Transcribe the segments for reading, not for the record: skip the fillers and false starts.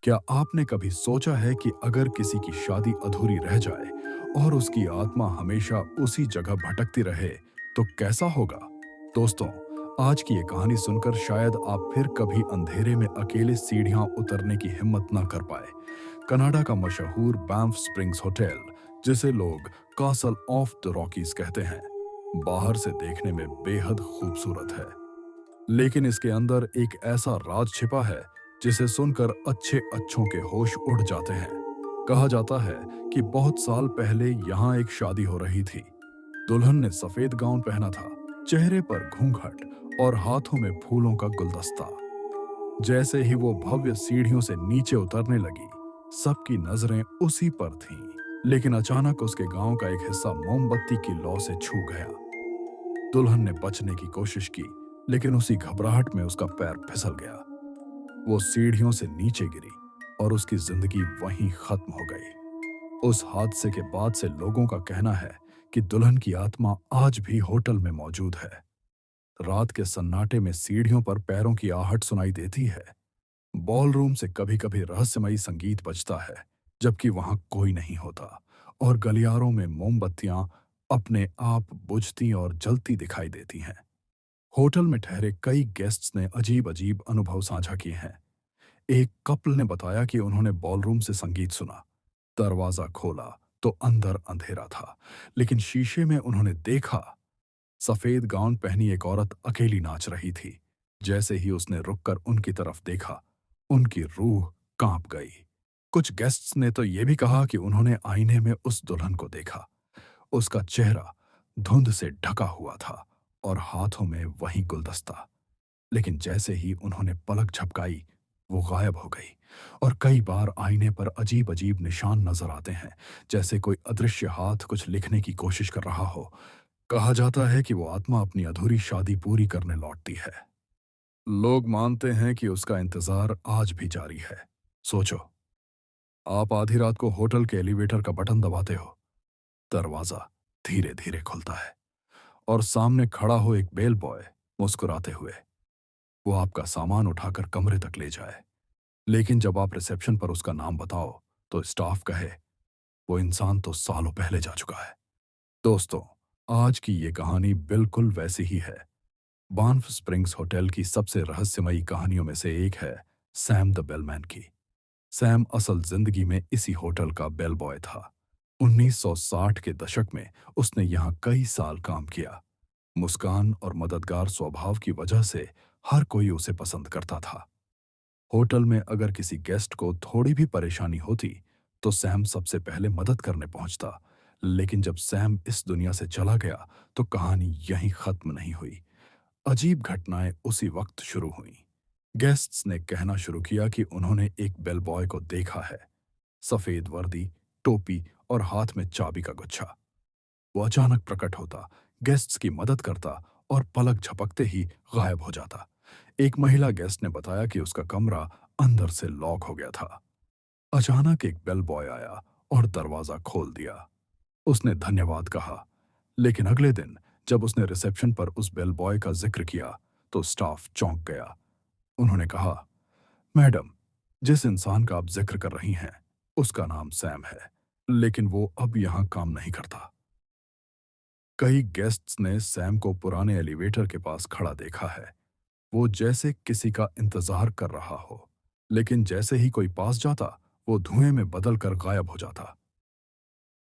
क्या आपने कभी सोचा है कि अगर किसी की शादी अधूरी रह जाए और उसकी आत्मा हमेशा उसी जगह भटकती रहे, तो कैसा होगा? दोस्तों, आज की ये कहानी सुनकर शायद आप फिर कभी अंधेरे में अकेले सीढ़ियां उतरने की हिम्मत ना कर पाए। कनाडा का मशहूर बैंफ स्प्रिंग्स होटल, जिसे लोग कासल ऑफ द रॉकीज कहते हैं, बाहर से देखने में बेहद खूबसूरत है, लेकिन इसके अंदर एक ऐसा राज छिपा है जिसे सुनकर अच्छे अच्छों के होश उड़ जाते हैं। कहा जाता है कि बहुत साल पहले यहाँ एक शादी हो रही थी। दुल्हन ने सफेद गाउन पहना था, चेहरे पर घूंघट और हाथों में फूलों का गुलदस्ता। जैसे ही वो भव्य सीढ़ियों से नीचे उतरने लगी, सबकी नजरें उसी पर थीं। लेकिन अचानक उसके गांव का एक हिस्सा मोमबत्ती की लौ से छू गया। दुल्हन ने बचने की कोशिश की, लेकिन उसी घबराहट में उसका पैर फिसल गया। वो सीढ़ियों से नीचे गिरी और उसकी जिंदगी वहीं खत्म हो गई। उस हादसे के बाद से लोगों का कहना है कि दुल्हन की आत्मा आज भी होटल में मौजूद है। रात के सन्नाटे में सीढ़ियों पर पैरों की आहट सुनाई देती है। बॉलरूम से कभी-कभी रहस्यमयी संगीत बजता है, जबकि वहां कोई नहीं होता, और गलियारों में मोमबत्तियां अपने आप बुझती और जलती दिखाई देती हैं। होटल में ठहरे कई गेस्ट्स ने अजीब-अजीब अनुभव साझा किए हैं। एक कपल ने बताया कि उन्होंने बॉलरूम से संगीत सुना। दरवाजा खोला तो अंदर अंधेरा था, लेकिन शीशे में उन्होंने देखा, सफेद गाउन पहनी एक औरत अकेली नाच रही थी। जैसे ही उसने रुककर उनकी तरफ देखा, उनकी रूह कांप गई। कुछ गेस्ट्स ने तो यह भी कहा कि उन्होंने आईने में उस दुल्हन को देखा। उसका चेहरा धुंध से ढका हुआ था और हाथों में वही गुलदस्ता। लेकिन जैसे ही उन्होंने पलक झपकाई, वो गायब हो गई। और कई बार आईने पर अजीब अजीब निशान नजर आते हैं, जैसे कोई अदृश्य हाथ कुछ लिखने की कोशिश कर रहा हो। कहा जाता है कि वो आत्मा अपनी अधूरी शादी पूरी करने लौटती है। लोग मानते हैं कि उसका इंतजार आज भी जारी है। सोचो, आप आधी रात को होटल के एलिवेटर का बटन दबाते हो, दरवाजा धीरे धीरे खुलता है और सामने खड़ा हो एक बेल बॉय मुस्कुराते हुए। वो आपका सामान उठाकर कमरे तक ले जाए। लेकिन जब आप रिसेप्शन पर उसका नाम बताओ, तो स्टाफ कहे, वो इंसान तो सालों पहले जा चुका है। दोस्तों, आज की ये कहानी बिल्कुल वैसी ही है। बान्फ स्प्रिंग्स होटल की सबसे रहस्यमयी कहानियों में से एक है सैम द बेलमैन की। सैम असल जिंदगी में इसी होटल का बेल बॉय था। 1960 के दशक में उसने यहाँ कई साल काम किया। मुस्कान और मददगार स्वभाव की वजह से हर कोई उसे पसंद करता था। होटल में अगर किसी गेस्ट को थोड़ी भी परेशानी होती, तो सैम सबसे पहले मदद करने पहुंचता। लेकिन जब सैम इस दुनिया से चला गया, तो कहानी यहीं खत्म नहीं हुई। अजीब घटनाएं उसी वक्त शुरू हुईं। गेस्ट्स ने कहना शुरू किया कि उन्होंने एक बेल बॉय को देखा है, सफेद वर्दी, टोपी और हाथ में चाबी का गुच्छा। वो अचानक प्रकट होता, गेस्ट्स की मदद करता और पलक झपकते ही गायब हो जाता। एक महिला गेस्ट ने बताया कि उसका कमरा अंदर से लॉक हो गया था। अचानक एक बेल बॉय आया और दरवाजा खोल दिया। उसने धन्यवाद कहा, लेकिन अगले दिन जब उसने रिसेप्शन पर उस बेल बॉय का जिक्र किया, तो स्टाफ चौंक गया। उन्होंने कहा, मैडम, जिस इंसान का आप जिक्र कर रही हैं, उसका नाम सैम है, लेकिन वो अब यहां काम नहीं करता। कई गेस्ट्स ने सैम को पुराने एलिवेटर के पास खड़ा देखा है। वो जैसे किसी का इंतजार कर रहा हो, लेकिन जैसे ही कोई पास जाता, वो धुएं में बदल कर गायब हो जाता।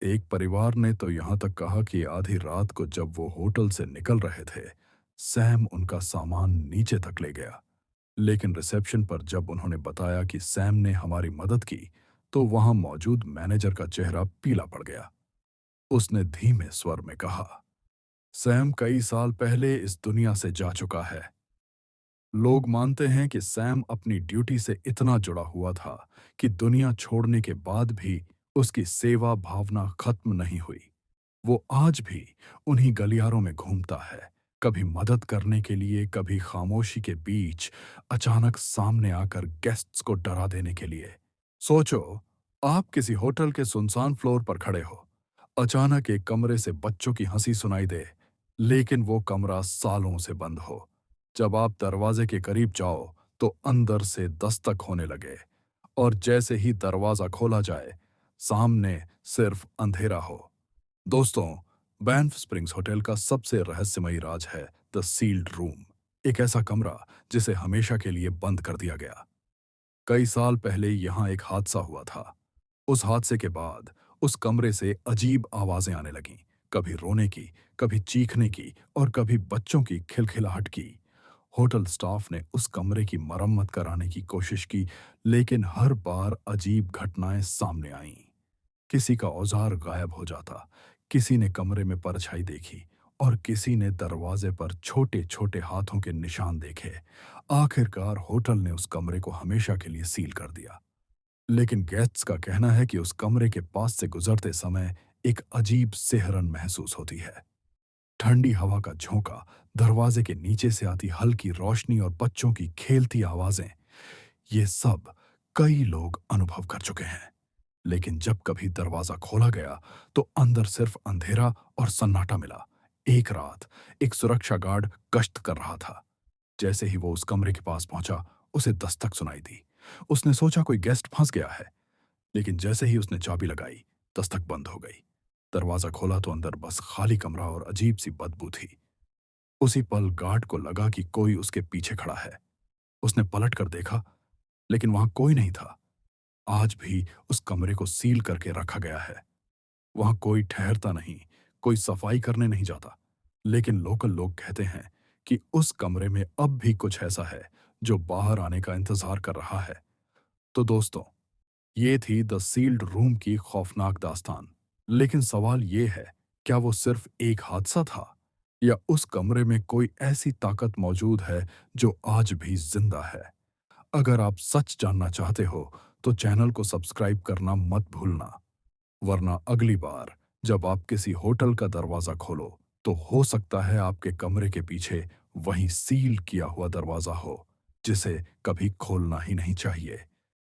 एक परिवार ने तो यहां तक कहा कि आधी रात को जब वो होटल से निकल रहे थे, सैम उनका सामान नीचे तक ले गया। लेकिन रिसेप्शन पर जब उन्होंने बताया कि सैम ने हमारी मदद की, तो वहां मौजूद मैनेजर का चेहरा पीला पड़ गया। उसने धीमे स्वर में कहा, सैम कई साल पहले इस दुनिया से जा चुका है। लोग मानते हैं कि सैम अपनी ड्यूटी से इतना जुड़ा हुआ था कि दुनिया छोड़ने के बाद भी उसकी सेवा भावना खत्म नहीं हुई। वो आज भी उन्हीं गलियारों में घूमता है, कभी मदद करने के लिए, कभी खामोशी के बीच अचानक सामने आकर गेस्ट्स को डरा देने के लिए। सोचो, आप किसी होटल के सुनसान फ्लोर पर खड़े हो। अचानक एक कमरे से बच्चों की हंसी सुनाई दे, लेकिन वो कमरा सालों से बंद हो। जब आप दरवाजे के करीब जाओ, तो अंदर से दस्तक होने लगे और जैसे ही दरवाजा खोला जाए, सामने सिर्फ अंधेरा हो। दोस्तों, बैंफ स्प्रिंग्स होटल का सबसे रहस्यमयी राज है द सील्ड रूम। एक ऐसा कमरा जिसे हमेशा के लिए बंद कर दिया गया। कई साल पहले यहाँ एक हादसा हुआ था। उस हादसे के बाद उस कमरे से अजीब आवाजें आने लगीं, कभी रोने की, कभी चीखने की और कभी बच्चों की खिलखिलाहट की। होटल स्टाफ ने उस कमरे की मरम्मत कराने की कोशिश की, लेकिन हर बार अजीब घटनाएं सामने आईं। किसी का औजार गायब हो जाता, किसी ने कमरे में परछाई देखी और किसी ने दरवाजे पर छोटे-छोटे हाथों के निशान देखे। आखिरकार होटल ने उस कमरे को हमेशा के लिए सील कर दिया। लेकिन गेस्ट्स का कहना है कि उस कमरे के पास से गुजरते समय एक अजीब सिहरन महसूस होती है। ठंडी हवा का झोंका, दरवाजे के नीचे से आती हल्की रोशनी और बच्चों की खेलती आवाजें, ये सब कई लोग अनुभव कर चुके हैं। लेकिन जब कभी दरवाजा खोला गया, तो अंदर सिर्फ अंधेरा और सन्नाटा मिला। एक रात एक सुरक्षा गार्ड गश्त कर रहा था। जैसे ही वो उस कमरे के पास पहुंचा, उसे दस्तक सुनाई दी। उसने सोचा कोई गेस्ट फंस गया है, लेकिन जैसे ही उसने चाबी लगाई, दस्तक बंद हो गई। दरवाजा खोला तो अंदर बस खाली कमरा और अजीब सी बदबू थी। उसी पल गार्ड को लगा कि कोई उसके पीछे खड़ा है। उसने पलट कर देखा, लेकिन वहां कोई नहीं था। आज भी उस कमरे को सील करके रखा गया है। वहां कोई ठहरता नहीं, कोई सफाई करने नहीं जाता। लेकिन लोकल लोग कहते हैं कि उस कमरे में अब भी कुछ ऐसा है जो बाहर आने का इंतजार कर रहा है। तो दोस्तों, ये थी द सील्ड रूम की खौफनाक दास्तान। लेकिन सवाल ये है, क्या वो सिर्फ एक हादसा था, या उस कमरे में कोई ऐसी ताकत मौजूद है जो आज भी जिंदा है? अगर आप सच जानना चाहते हो, तो चैनल को सब्सक्राइब करना मत भूलना। वरना अगली बार जब आप किसी होटल का दरवाजा खोलो, तो हो सकता है आपके कमरे के पीछे वही सील किया हुआ दरवाजा हो, जिसे कभी खोलना ही नहीं चाहिए।